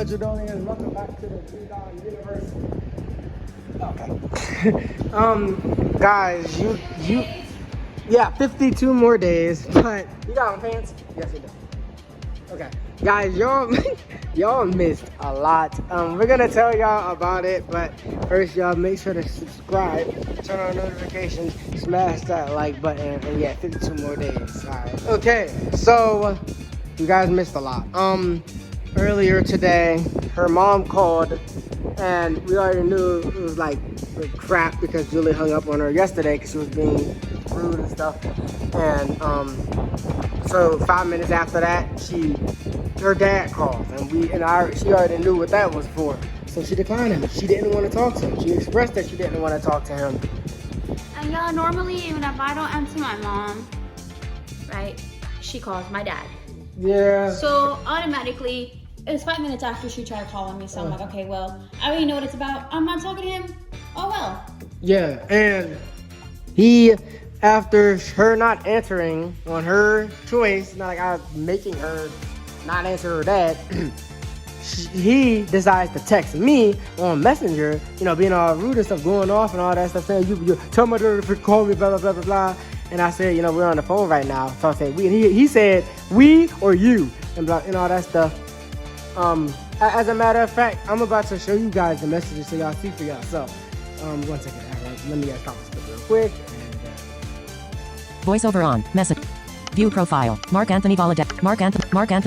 Jadonians, welcome back to the $3 University. Okay. Guys, yeah, 52 more days, but you got on pants? Yes, you do. Okay, guys, y'all missed a lot. We're gonna tell y'all about it, but first, y'all make sure to subscribe, turn on notifications, smash that like button, and yeah, 52 more days. All right. Okay, so you guys missed a lot. Earlier today, her mom called, and we already knew it was like crap because Julie hung up on her yesterday because she was being rude and stuff. And so 5 minutes after that, her dad called, and she already knew what that was for. So she declined him. She didn't want to talk to him. She expressed that she didn't want to talk to him. And yeah, normally even if I don't answer my mom, right, she calls my dad. Yeah. So automatically, it was 5 minutes after she tried calling me, so I'm like, okay, well, I already know what it's about. I'm not talking to him. Oh well. Yeah, and after her not answering on her choice, not like I was making her not answer her dad, he decides to text me on Messenger, being all rude and stuff, going off and all that stuff, saying, you tell my daughter to call me, blah, blah, blah, blah, blah. And I said, we're on the phone right now. So I said, we, and he said, we or you, and blah, all that stuff. As a matter of fact, I'm about to show you guys the messages so y'all see for yourself. 1 second, let me stop this real quick. Voiceover on. Message. View profile. Mark Anthony Valadek. Mark Anthony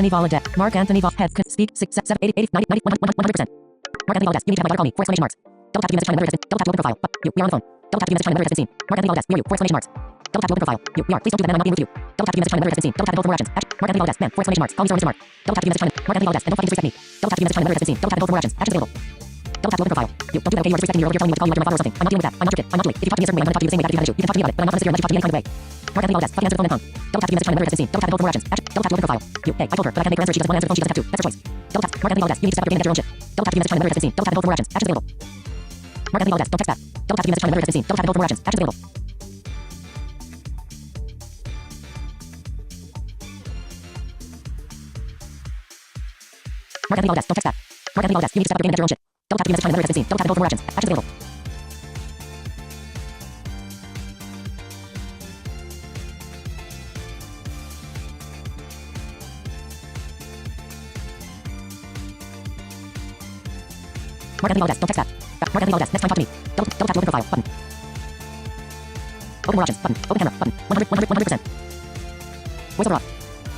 Valadek. Mark Anthony Head. Speak. 6, 7, 8, 80, 90, 100%. Mark Anthony Valadek. You need to have my daughter call me. 4 exclamation marks. Double tap to view message time. Another has been. Double tap to open profile. We are on the phone. Double tap to view message time. Another has been seen. Mark Anthony Valadek. We are you. 4 exclamation marks. Double tap to open profile. We are. Please don't do that. I'm not being with you. Double tap to view message time. Another has been seen. Double tap to hold for more actions. Mark Anthony Valadek. Man. 4 exclamation marks. Call me sir, Mr. Mark. Double tap to view message time. Mark Anthony Valadek. And don't fucking disrespect me. Double tap to view message time. Another has been seen. Double tap to hold for more actions. Actions available. Double tap to open profile. You don't do that, okay? You are disrespecting me. You're telling me what to call you like you're my father or something. I'm not dealing with that. I'm not your kid. I'm not Julie. If you talk to me a certain way, I'm gonna talk to you the same way back to you. You can talk to me about it, but I'm not gonna sit here and let you talk to me any kind of way. Mark Anthony Valadek. Fucking answer the phone and tongue. Double tap to view message time. Another has been seen. Double tap to hold for more actions. Double tap to open profile. Hey, I told her, but I can't make her answer. She doesn't want to answer the phone. She doesn't have to. That's her choice. Double tap. Mark Anthony Valadek. You need to step up your game and get your own shit. Double tap to view message time. Another has been seen. Double tap to hold for more actions. Actions available. Mark Anthony Valadek. Don't text that. Double tap to view message time. Another has been seen. Double tap to hold for more actions. Actions available. Mark Anthony Valadek. Don't text that. Mark Anthony Valadek. You need to step up your game and get your own shit. Double tap to view message time. Another has been seen. Double tap to hold for more actions. Actions available. Mark Anthony Valadek. Don't text that. Mark Anthony Valadek. Next time talk to me. Double tap to open profile. Button. Open more options. Button. Open camera. Button. 100%. Voiceover off.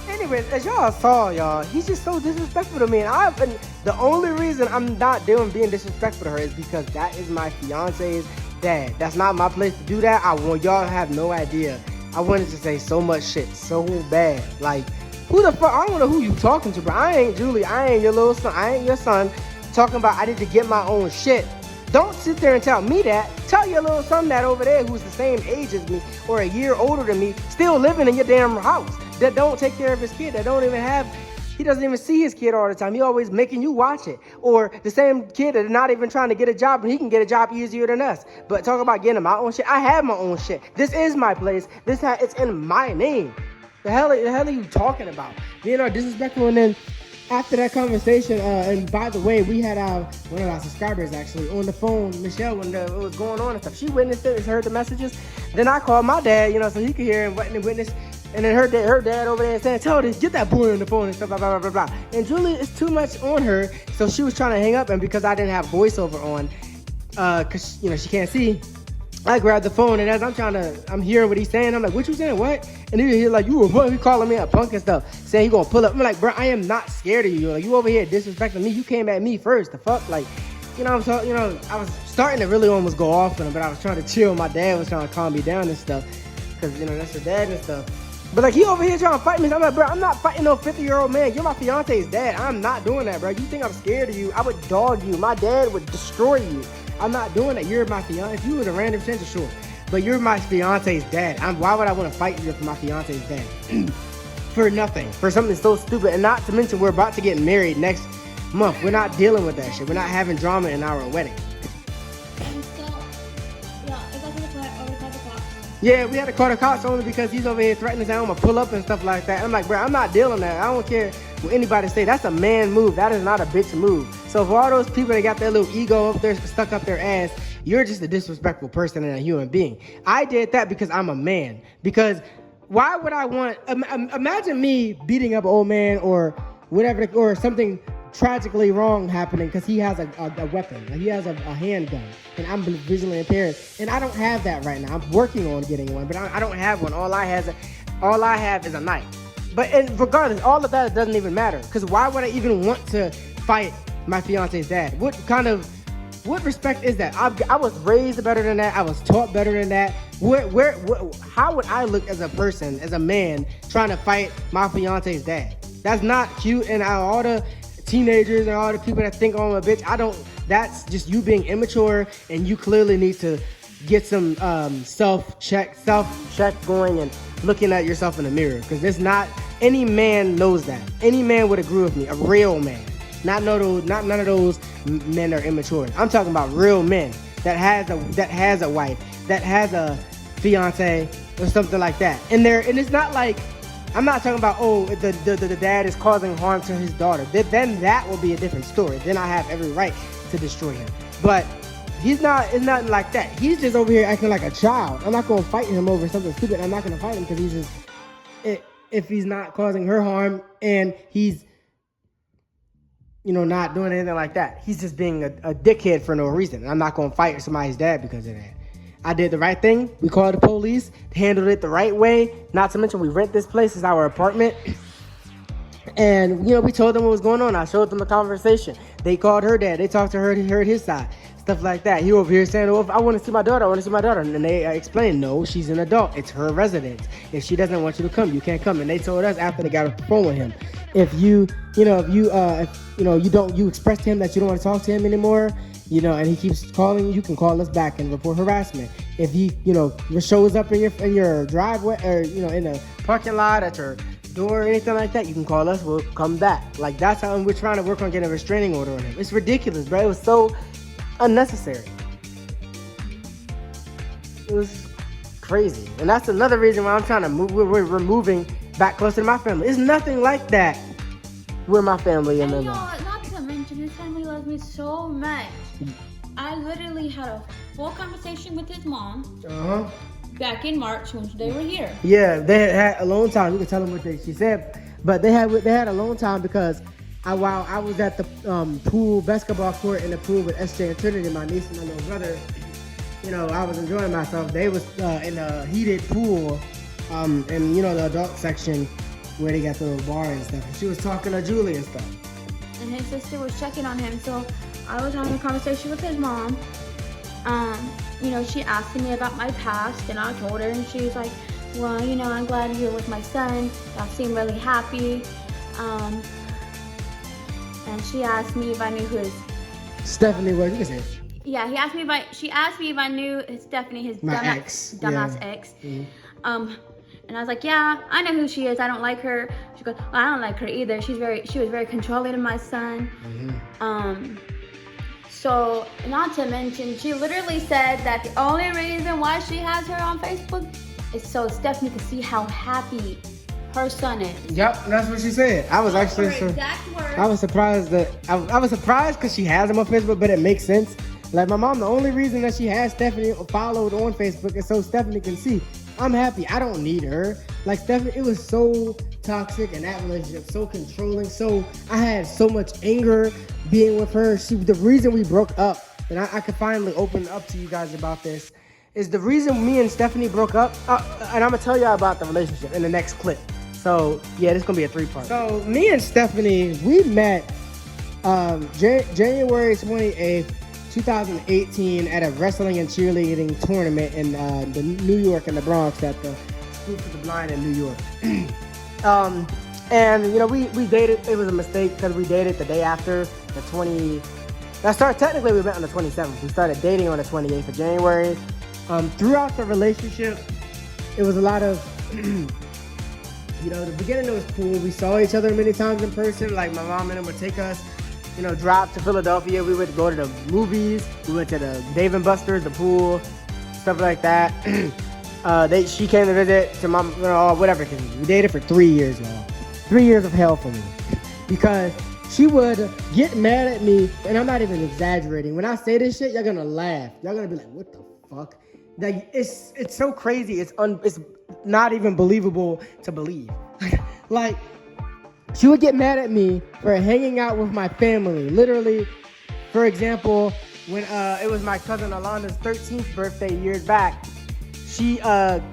Anyways, as y'all saw, he's just so disrespectful to me. And the only reason I'm not being disrespectful to her is because that is my fiance's dad. That's not my place to do that. I want y'all to have no idea. I wanted to say so much shit so bad. Like, who the fuck? I don't know who you talking to, bro. I ain't Julie. I ain't your little son. I ain't your son. Talking about I need to get my own shit. Don't sit there and tell me that. Tell your little son that over there who's the same age as me or a year older than me, still living in your damn house, that don't take care of his kid, he doesn't even see his kid all the time. He always making you watch it. Or the same kid that is not even trying to get a job, and he can get a job easier than us. But talk about getting my own shit. I have my own shit. This is my place. It's in my name. The hell are you talking about? Being all disrespectful. And then after that conversation, and by the way, we had one of our subscribers actually on the phone, Michelle, when it was going on and stuff. She witnessed it and heard the messages. Then I called my dad, so he could hear and witness. And then her dad over there saying, tell her to get that boy on the phone and stuff, blah, blah, blah, blah, blah. And Julie is too much on her, so she was trying to hang up. And because I didn't have voiceover on, because, she can't see, I grabbed the phone, and as I'm hearing what he's saying, I'm like, what you saying, what? And he's like, you were calling me a punk and stuff, saying he gonna pull up. I'm like, bro, I am not scared of you. Like, you over here disrespecting me. You came at me first, the fuck? Like, I was starting to really almost go off on him, but I was trying to chill. My dad was trying to calm me down and stuff, because, that's her dad and stuff. But like, he over here trying to fight me. I'm like, bro, I'm not fighting no 50-year-old man. You're my fiance's dad. I'm not doing that, bro. You think I'm scared of you? I would dog you. My dad would destroy you. I'm not doing that. You're my fiance. If you was a random stranger, sure. But you're my fiance's dad. Why would I want to fight you for my fiance's dad? For nothing. For something so stupid. And not to mention, we're about to get married next month. We're not dealing with that shit. We're not having drama in our wedding. Yeah, we had to call the cops only because he's over here threatening to say I'm gonna pull up and stuff like that. I'm like, bro, I'm not dealing with that. I don't care what anybody say. That's a man move. That is not a bitch move. So for all those people that got their little ego up there, stuck up their ass, you're just a disrespectful person and a human being. I did that because I'm a man. Because why would I want, imagine me beating up an old man or whatever, or something tragically wrong happening because he has a weapon, like he has a handgun, and I'm visually impaired, and I don't have that right now. I'm working on getting one, but I don't have one. All I have is a knife. But regardless, all of that doesn't even matter, because why would I even want to fight my fiance's dad? What respect is that? I was raised better than that. I was taught better than that. How would I look as a person, as a man, trying to fight my fiance's dad? That's not cute. And all the teenagers and all the people that think I'm a bitch, that's just you being immature, and you clearly need to get some self-check going and looking at yourself in the mirror, because there's not, any man knows that. Any man would agree with me, a real man. Not none of those men are immature. I'm talking about real men that has a wife, that has a fiance or something like that. And it's not like, I'm not talking about, the dad is causing harm to his daughter. Then that will be a different story. Then I have every right to destroy him. But it's nothing like that. He's just over here acting like a child. I'm not going to fight him over something stupid. I'm not going to fight him because he's just, if he's not causing her harm and he's, not doing anything like that. He's just being a dickhead for no reason. I'm not going to fight somebody's dad because of that. I did the right thing. We called the police, handled it the right way. Not to mention we rent this place as our apartment. And, we told them what was going on. I showed them the conversation. They called her dad. They talked to her. He heard his side. Stuff like that. He over here saying, I want to see my daughter. And they explained, no, she's an adult. It's her residence. If she doesn't want you to come, you can't come. And they told us after they got off the phone with him, if you express to him that you don't want to talk to him anymore, and he keeps calling you, you can call us back and report harassment. If he, shows up in your driveway or, in a parking lot at your door or anything like that, you can call us. We'll come back. Like, that's how we're trying to work on getting a restraining order on him. It's ridiculous, bro. It was so unnecessary. It was crazy. And that's another reason why I'm trying to move. We're moving back closer to my family. It's nothing like that with my family and them. Not to mention, his family loves me so much. I literally had a full conversation with his mom back in March when they were here. Yeah, they had alone time. You can tell them what she said, but they had alone time because while I was at the pool, basketball court in the pool with SJ and Trinity, my niece and my little brother, I was enjoying myself. They was in a heated pool, in the adult section where they got the little bar and stuff. And she was talking to Julie and stuff. And his sister was checking on him, so I was having a conversation with his mom. She asked me about my past, and I told her, and she was like, well, I'm glad you're with my son. Y'all seem really happy. And she asked me if I knew who his... Stephanie, what you say? Yeah, she asked me if I knew Stephanie, his dumbass ex. Mm-hmm. And I was like, yeah, I know who she is. I don't like her. She goes, well, I don't like her either. She was very controlling of my son. Mm-hmm. So, not to mention, she literally said that the only reason why she has her on Facebook is so Stephanie can see how happy her son is. Yep, that's what she said. I was actually I was surprised I was surprised because she has him on Facebook, but it makes sense. Like, my mom, the only reason that she has Stephanie followed on Facebook is so Stephanie can see. I'm happy. I don't need her. Like, Stephanie, it was so toxic in that relationship, so controlling. So I had so much anger being with her. The reason we broke up, and I could finally open up to you guys about this, is the reason me and Stephanie broke up. And I'm gonna tell y'all about the relationship in the next clip. So yeah, this is gonna be a 3-part. So me and Stephanie, we met January 28th, 2018 at a wrestling and cheerleading tournament in the New York and the Bronx at the School for the Blind in New York. And we dated. It was a mistake because we dated the day after the 20. Technically we met on the 27th. We started dating on the 28th of January. Throughout the relationship, it was a lot of the beginning was cool. We saw each other many times in person. Like, my mom and him would take us, drive to Philadelphia. We would go to the movies. We went to the Dave & Buster's, the pool, stuff like that. She came to visit to my, whatever. We dated for 3 years, y'all. 3 years of hell for me. because she would get mad at me, and I'm not even exaggerating. When I say this shit, you're gonna laugh. Y'all gonna be like, what the fuck? Like, it's so crazy. It's not even believable to believe. Like, she would get mad at me for hanging out with my family. Literally, for example, when it was my cousin Alana's 13th birthday years back, she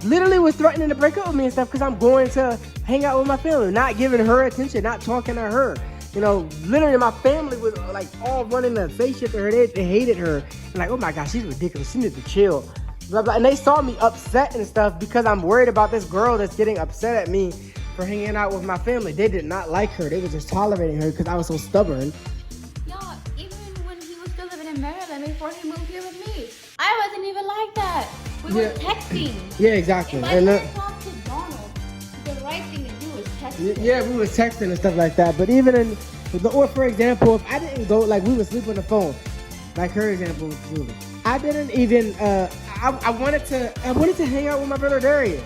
literally was threatening to break up with me and stuff because I'm going to hang out with my family, not giving her attention, not talking to her. You know, literally my family was like all running to say shit to her. They hated her. And like, oh my gosh, she's ridiculous. She needs to chill. Blah, blah. And they saw me upset and stuff because I'm worried about this girl that's getting upset at me for hanging out with my family. They did not like her. They were just tolerating her because I was so stubborn. Y'all, even when he was still living in Maryland before he moved here with me, I wasn't even like that. We were texting. Yeah, exactly. If I didn't talk to Donald, the right thing to do is text him. Yeah, we were texting and stuff like that. But even in, or for example, if I didn't go, like we would sleep on the phone, like her example with Julie. I didn't even, I wanted to hang out with my brother Darius.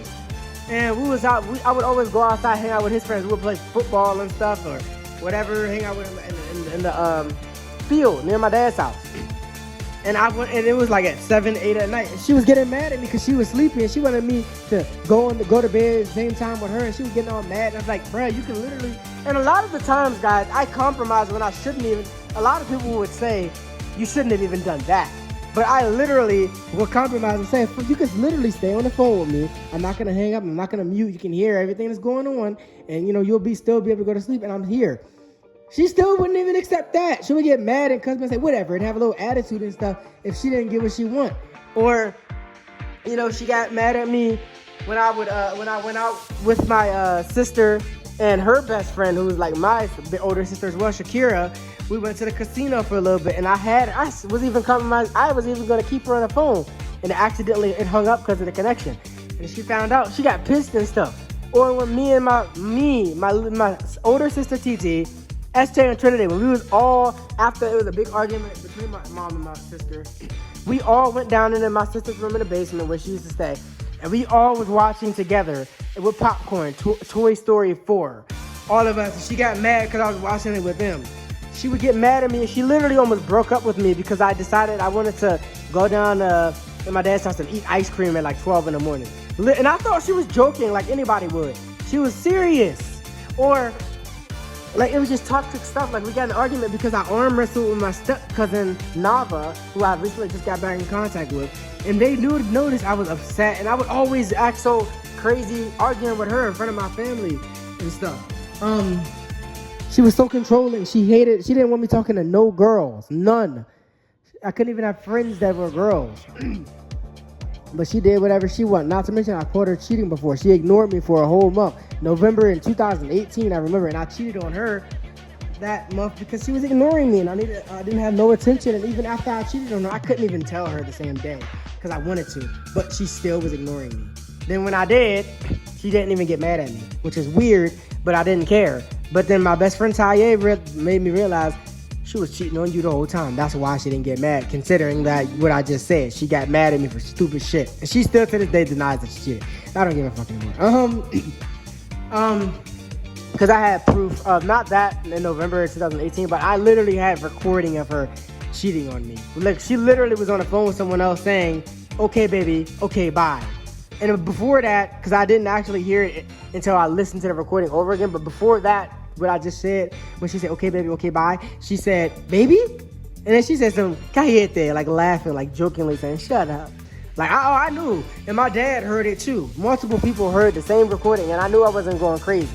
And we was out, I would always go outside, hang out with his friends. We would play football and stuff or whatever, hang out with him in the field near my dad's house. And and it was like at 7, 8 at night. And she was getting mad at me because she was sleepy and she wanted me to go to bed at the same time with her. And she was getting all mad. And I was like, bruh, you can literally. And a lot of the times, guys, I compromise when I shouldn't even. A lot of people would say, you shouldn't have even done that. But I literally will compromise and say, you can literally stay on the phone with me. I'm not going to hang up. I'm not going to mute. You can hear everything that's going on. And, you know, you'll still be able to go to sleep. And I'm here. She still wouldn't even accept that. She would get mad and cuss me and say whatever and have a little attitude and stuff if she didn't get what she want. Or, you know, she got mad at me when I went out with my sister and her best friend, who was like my older sister as well, Shakira. We went to the casino for a little bit, and I was even compromised. I was even gonna keep her on the phone, and accidentally it hung up because of the connection. And she found out. She got pissed and stuff. Or when me and my older sister TT. SJ and Trinity, when we was all, after it was a big argument between my mom and my sister, we all went down into my sister's room in the basement where she used to stay, and we all was watching together with popcorn, Toy Story 4. All of us, and she got mad because I was watching it with them. She would get mad at me, and she literally almost broke up with me because I decided I wanted to go down in my dad's house and eat ice cream at like 12 in the morning. And I thought she was joking like anybody would. She was serious. Or like, it was just toxic stuff. Like, we got in an argument because I arm wrestled with my step-cousin, Nava, who I recently just got back in contact with. And they noticed I was upset. And I would always act so crazy arguing with her in front of my family and stuff. She was so controlling. She didn't want me talking to no girls. None. I couldn't even have friends that were girls. But she did whatever she wanted. Not to mention, I caught her cheating before. She ignored me for a whole month. November in 2018, I remember, and I cheated on her that month because she was ignoring me, and I didn't have no attention. And even after I cheated on her, I couldn't even tell her the same day because I wanted to, but she still was ignoring me. Then when I did, she didn't even get mad at me, which is weird, but I didn't care. But then my best friend Taye made me realize she was cheating on you the whole time. That's why she didn't get mad, considering that what I just said. She got mad at me for stupid shit. And she still to this day denies that she cheated. I don't give a fuck anymore. Because I had proof of, not that in November 2018, but I literally had recording of her cheating on me. Like, she literally was on the phone with someone else saying, okay, baby, okay, bye. And before that, because I didn't actually hear it until I listened to the recording over again, but before that, what I just said, when she said, okay, baby, okay, bye, she said, baby? And then she said some cayete, like laughing, like jokingly saying, shut up. Like, I knew. And my dad heard it too. Multiple people heard the same recording, and I knew I wasn't going crazy.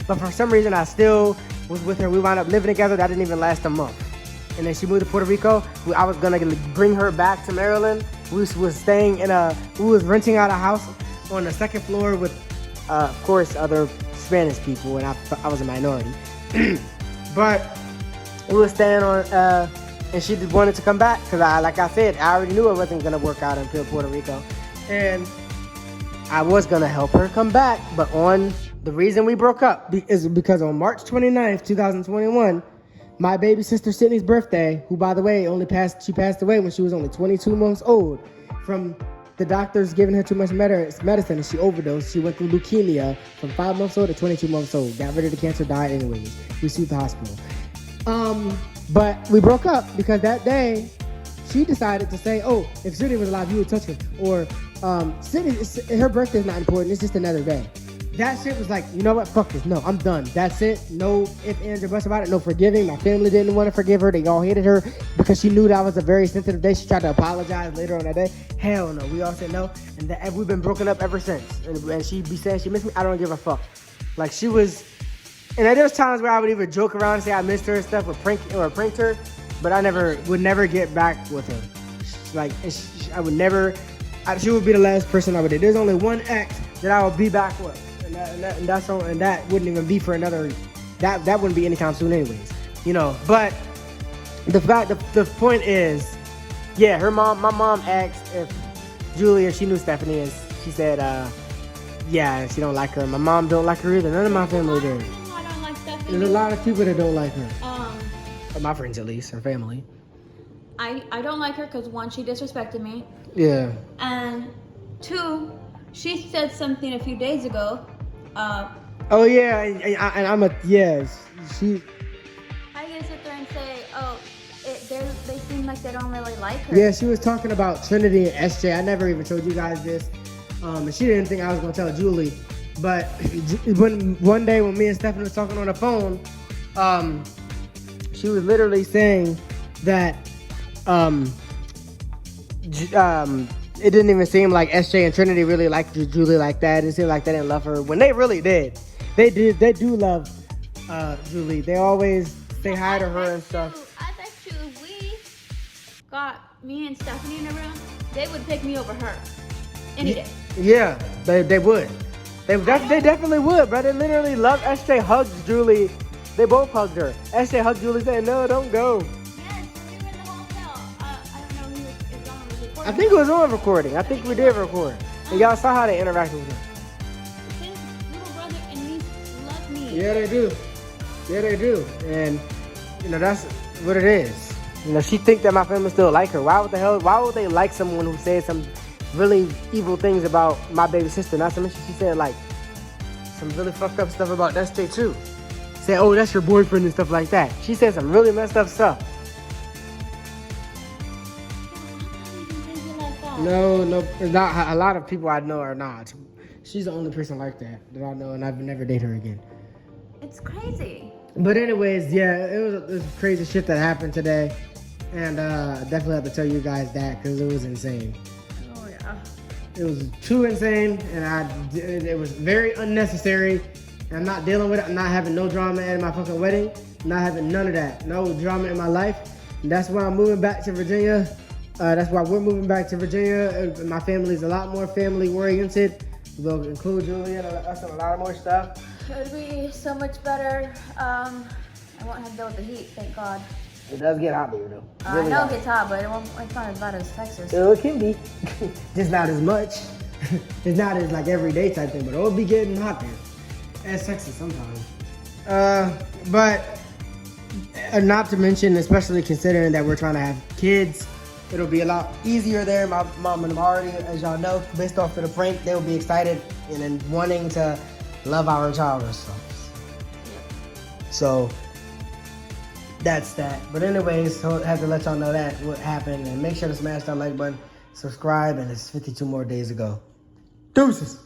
But for some reason, I still was with her. We wound up living together. That didn't even last a month. And then she moved to Puerto Rico. I was going to bring her back to Maryland. We was renting out a house on the second floor with, of course, other Spanish people, and I was a minority. But we were staying on, and she just wanted to come back because, like I said, I already knew it wasn't going to work out until Puerto Rico. And I was going to help her come back, but the reason we broke up is because on March 29th, 2021, my baby sister Sydney's birthday, who, by the way, she passed away when she was only 22 months old from the doctor's giving her too much medicine and she overdosed. She went through leukemia from 5 months old to 22 months old. Got rid of the cancer, died anyways. We sued the hospital. But we broke up because that day she decided to say, oh, if Sydney was alive, you would touch her. Or Sydney, her birthday's not important. It's just another day. That shit was like, you know what? Fuck this. No, I'm done. That's it. No ifs, ands, or buts about it. No forgiving. My family didn't want to forgive her. They all hated her because she knew that was a very sensitive day. She tried to apologize later on that day. Hell no. We all said no. And we've been broken up ever since. And she'd be saying she missed me. I don't give a fuck. Like she was... And there's times where I would even joke around and say I missed her and stuff or pranked her. But I would never get back with her. Like, I would never... She would be the last person I would do. There's only one ex that I would be back with. And that wouldn't even be for another, that wouldn't be anytime soon anyways, you know. But the point is, yeah, my mom asked if Julia, she knew Stephanie, and she said, yeah, she don't like her. My mom don't like her either. None of my family do. I don't like Stephanie. There's a lot of people that don't like her. My friends at least, her family. I don't like her because 1, she disrespected me. Yeah. And 2, she said something a few days ago. Oh yeah, and I'm a yes. She. How you gonna sit there and say, oh, they seem like they don't really like her? Yeah, she was talking about Trinity and SJ. I never even told you guys this, and she didn't think I was gonna tell Julie. But one day when me and Stephanie was talking on the phone, she was literally saying that it didn't even seem like SJ and Trinity really liked Julie like that. It seemed like they didn't love her when they really did. They do love Julie. They always say hi to her and stuff. I bet you if we got me and Stephanie in a room, they would pick me over her any day. Yeah, they would. They definitely would, bro. They literally love SJ. Hugs Julie. They both hugged her. SJ hugged Julie, saying, "No, don't go." I think it was on recording. I think we did record. And y'all saw how they interacted with him. His little brother and niece love me. Yeah, they do. Yeah, they do. And, you know, that's what it is. You know, she think that my family still like her. Why would they like someone who said some really evil things about my baby sister? Not to mention she said, like, some really fucked up stuff about SJ too. Said, oh, that's your boyfriend and stuff like that. She said some really messed up stuff. No, not a lot of people I know are not. She's the only person like that I know, and I've never dated her again. It's crazy. But anyways, yeah, it was crazy shit that happened today, and definitely have to tell you guys that because it was insane. Oh yeah. It was too insane, and it was very unnecessary. And I'm not dealing with it. I'm not having no drama at my fucking wedding. I'm not having none of that. No drama in my life. And that's why I'm moving back to Virginia. That's why we're moving back to Virginia. My family's a lot more family oriented. We'll include Julia and us and a lot more stuff. It would be so much better. I won't have to deal with the heat, thank God. It does get hot there though. I know it gets hot, but it's not as bad as Texas. It can be. Just not as much. It's not as like everyday type thing, but it'll be getting hot there. As Texas sometimes. But not to mention, especially considering that we're trying to have kids, it'll be a lot easier there. My mom and them already, as y'all know, based off of the prank, they'll be excited and then wanting to love our child or stuff. So that's that. But anyways, so I have to let y'all know that what happened, and make sure to smash that like button, subscribe, and it's 52 more days ago. Deuces.